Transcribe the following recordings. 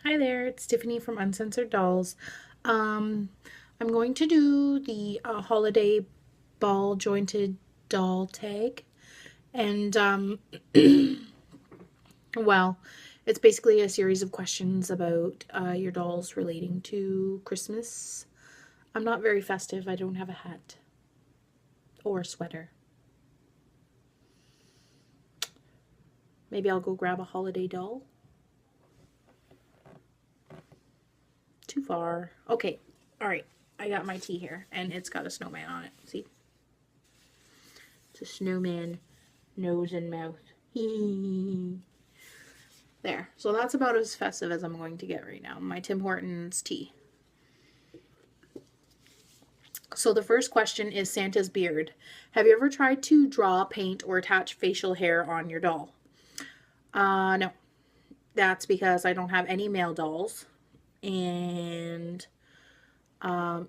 Hi there, it's Tiffany from Uncensored Dolls. Um, I'm going to do the holiday ball jointed doll tag. And, well, it's basically a series of questions about your dolls relating to Christmas. I'm not very festive, I don't have a hat or a sweater. Maybe I'll go grab a holiday doll. Too far. Okay, alright. I got my tea here, and it's got a snowman on it. See? It's a snowman nose and mouth. There. So that's about as festive as I'm going to get right now. My Tim Hortons tea. So the first question is Santa's beard. Have you ever tried to draw, paint, or attach facial hair on your doll? No. That's because I don't have any male dolls. And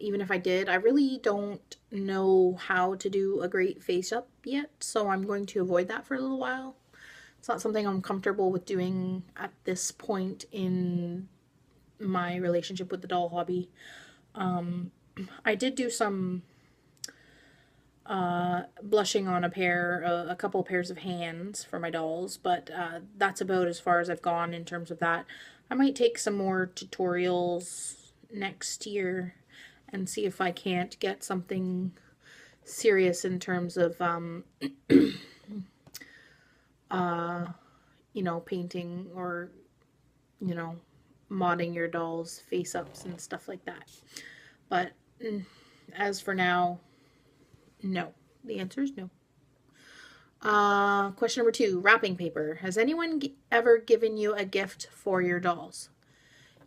even if I did, I really don't know how to do a great face up yet. So I'm going to avoid that for a little while. It's not something I'm comfortable with doing at this point in my relationship with the doll hobby. I did do some blushing on a couple of pairs of hands for my dolls, but that's about as far as I've gone in terms of that. I might take some more tutorials next year and see if I can't get something serious in terms of painting or, modding your doll's face ups and stuff like that. But as for now, no. The answer is no. Question number 2, wrapping paper. Has anyone ever given you a gift for your dolls?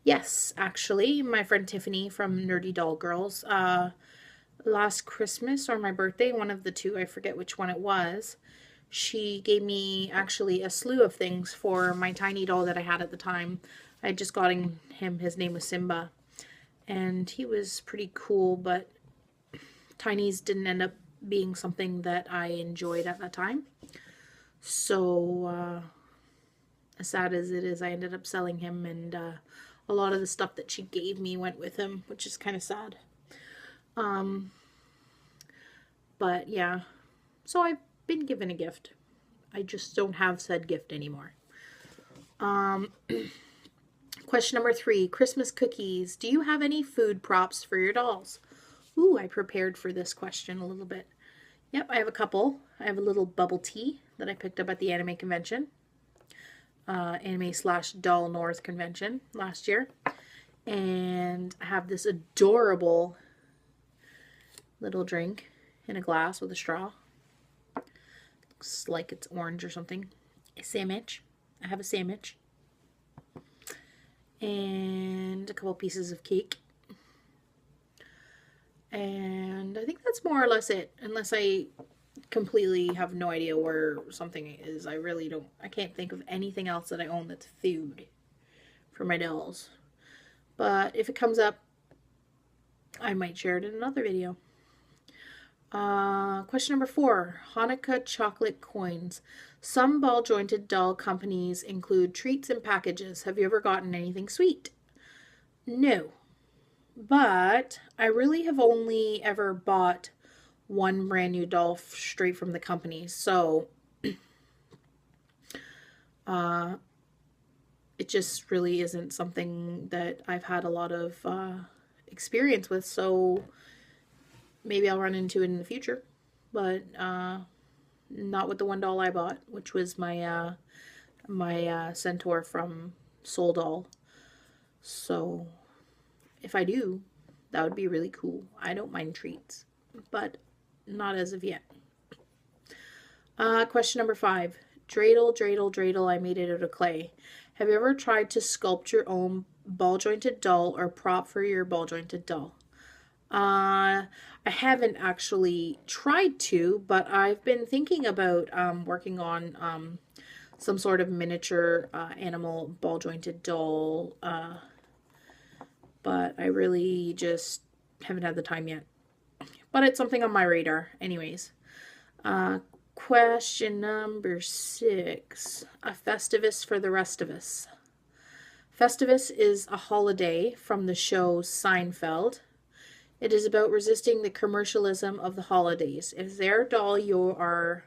Yes, actually, my friend Tiffany from Nerdy Doll Girls, last Christmas or my birthday, one of the two, I forget which one it was, she gave me actually a slew of things for my tiny doll that I had at the time. I had just gotten him, his name was Simba, and he was pretty cool, but tinies didn't end up being something that I enjoyed at that time. So, as sad as it is, I ended up selling him, and a lot of the stuff that she gave me went with him, which is kind of sad. But yeah, so I've been given a gift. I just don't have said gift anymore. Question number 3, Christmas cookies. Do you have any food props for your dolls? Ooh, I prepared for this question a little bit. Yep, I have a couple. I have a little bubble tea that I picked up at the anime convention. Anime/Doll North convention last year. And I have this adorable little drink in a glass with a straw. Looks like it's orange or something. A sandwich. I have a sandwich. And a couple pieces of cake. And I think that's more or less it. Unless I completely have no idea where something is. I can't think of anything else that I own that's food for my dolls. But if it comes up, I might share it in another video. Question number 4, Hanukkah chocolate coins. Some ball-jointed doll companies include treats and packages. Have you ever gotten anything sweet? No. But I really have only ever bought one brand new doll straight from the company. So it just really isn't something that I've had a lot of experience with. So maybe I'll run into it in the future. But not with the one doll I bought, which was my centaur from Soul Doll. So if I do, that would be really cool. I don't mind treats, but not as of yet. Question number 5. Dreidel, dreidel, dreidel, I made it out of clay. Have you ever tried to sculpt your own ball-jointed doll or prop for your ball-jointed doll? I haven't actually tried to, but I've been thinking about working on some sort of miniature animal ball-jointed doll, but I really just haven't had the time yet. But it's something on my radar anyways. Question number 6. A Festivus for the rest of us. Festivus is a holiday from the show Seinfeld. It is about resisting the commercialism of the holidays. Is there a doll you are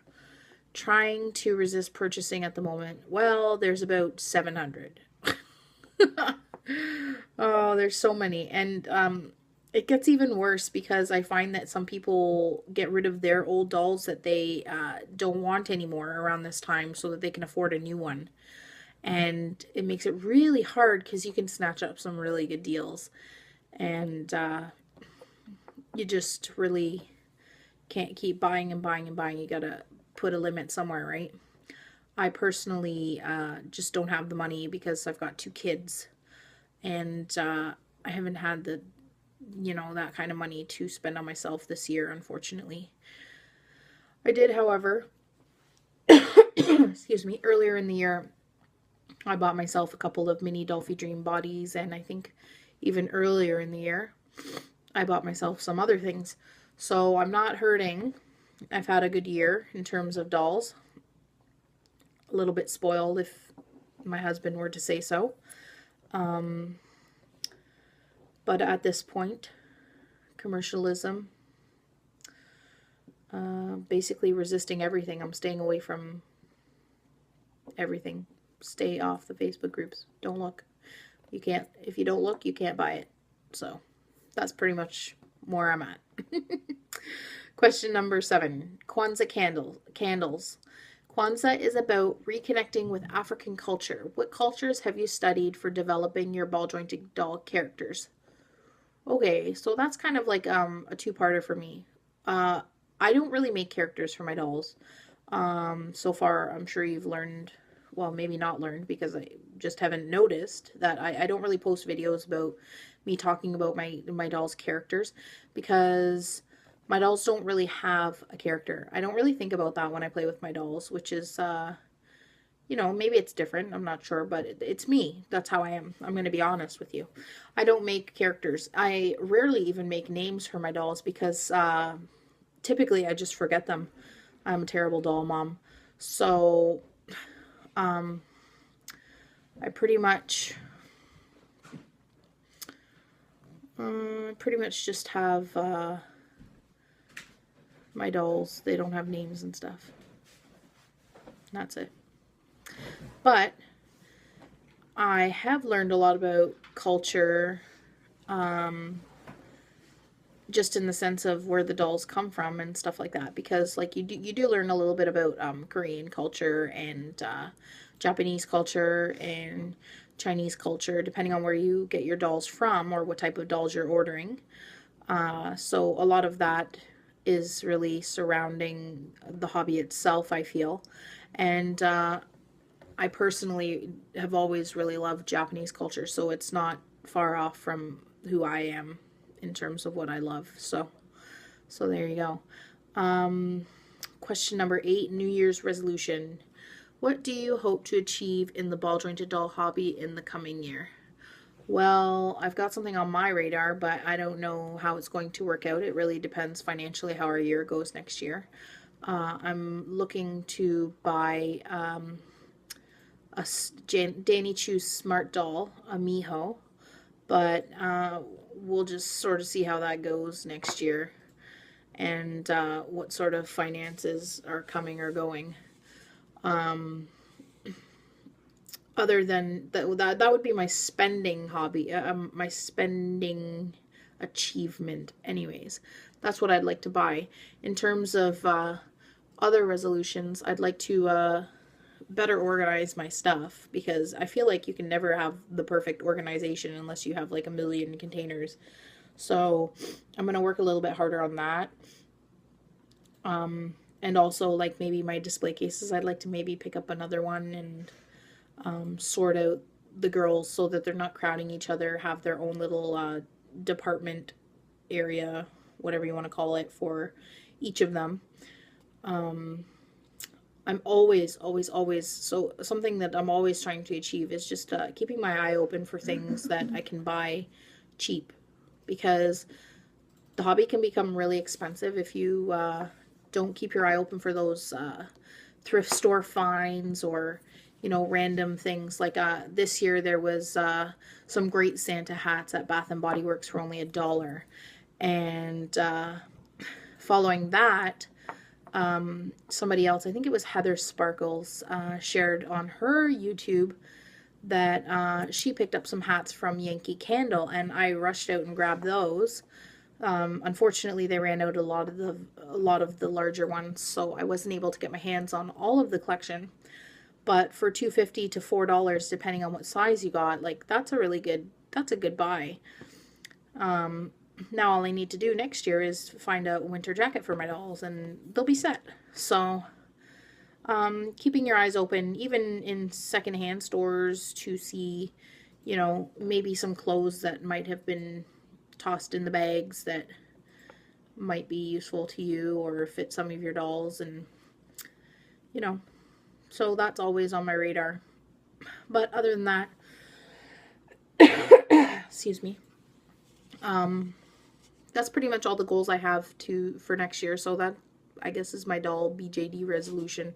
trying to resist purchasing at the moment? Well, there's about 700. Oh, there's so many. And it gets even worse because I find that some people get rid of their old dolls that they don't want anymore around this time so that they can afford a new one. And it makes it really hard because you can snatch up some really good deals. And you just really can't keep buying and buying and buying. You gotta put a limit somewhere, right? I personally just don't have the money because I've got 2 kids. And I haven't had the, that kind of money to spend on myself this year, unfortunately. I did, however, excuse me, earlier in the year, I bought myself a couple of mini Dolphy Dream bodies, and I think even earlier in the year, I bought myself some other things. So I'm not hurting. I've had a good year in terms of dolls. A little bit spoiled, if my husband were to say so. But at this point, commercialism, basically resisting everything. I'm staying away from everything. Stay off the Facebook groups. Don't look. You can't, if you don't look, you can't buy it. So that's pretty much where I'm at. Question number 7. Kwanzaa Candles. Kwanzaa is about reconnecting with African culture. What cultures have you studied for developing your ball-jointed doll characters? Okay, so that's kind of like a 2-parter for me. I don't really make characters for my dolls. So far, I'm sure you've learned, well, maybe not learned, because I just haven't noticed that I don't really post videos about me talking about my dolls' characters, because my dolls don't really have a character. I don't really think about that when I play with my dolls, which is, maybe it's different. I'm not sure, but it's me. That's how I am. I'm going to be honest with you. I don't make characters. I rarely even make names for my dolls because typically I just forget them. I'm a terrible doll mom. So I pretty much just have my dolls. They don't have names and stuff. That's it. But I have learned a lot about culture, just in the sense of where the dolls come from and stuff like that, because like you do learn a little bit about Korean culture and Japanese culture and Chinese culture, depending on where you get your dolls from or what type of dolls you're ordering. So a lot of that is really surrounding the hobby itself, I feel. And I personally have always really loved Japanese culture, so it's not far off from who I am in terms of what I love. So there you go. Question number 8, New Year's resolution. What do you hope to achieve in the ball jointed doll hobby in the coming year? Well, I've got something on my radar, but I don't know how it's going to work out. It really depends financially how our year goes next year. I'm looking to buy a Danny Chu's Smart Doll, a Miho, but we'll just sort of see how that goes next year and what sort of finances are coming or going. Other than that would be my spending hobby, my spending achievement anyways. That's what I'd like to buy. In terms of other resolutions, I'd like to better organize my stuff, because I feel like you can never have the perfect organization unless you have like a million containers. So I'm going to work a little bit harder on that. And also like maybe my display cases, I'd like to maybe pick up another one and sort out the girls so that they're not crowding each other, have their own little department area, whatever you want to call it, for each of them. I'm always, so something that I'm always trying to achieve is just keeping my eye open for things that I can buy cheap, because the hobby can become really expensive if you don't keep your eye open for those thrift store finds, or you know, random things. Like this year there was some great Santa hats at Bath and Body Works for only $1. And following that, somebody else, I think it was Heather Sparkles, shared on her YouTube that she picked up some hats from Yankee Candle, and I rushed out and grabbed those. Unfortunately, they ran out a lot of the larger ones, so I wasn't able to get my hands on all of the collection. But for $2.50 to $4, depending on what size you got, like that's a good buy. Now all I need to do next year is find a winter jacket for my dolls, and they'll be set. So keeping your eyes open, even in secondhand stores, to see, you know, maybe some clothes that might have been tossed in the bags that might be useful to you or fit some of your dolls, and you know, so that's always on my radar. But other than that, excuse me, that's pretty much all the goals I have for next year. So that, I guess, is my doll BJD resolution.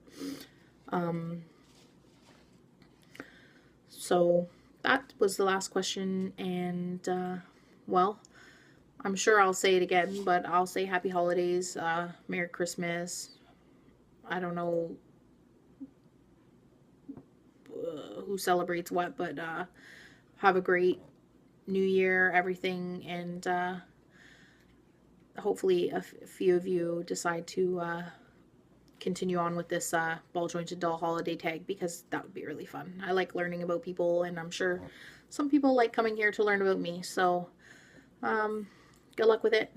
So that was the last question, and well, I'm sure I'll say it again, but I'll say happy holidays, Merry Christmas. I don't know who celebrates what, but have a great New Year, everything, and hopefully a few of you decide to continue on with this ball jointed doll holiday tag, because that would be really fun. I like learning about people, and I'm sure some people like coming here to learn about me. So good luck with it.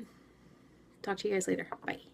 Talk to you guys later. Bye.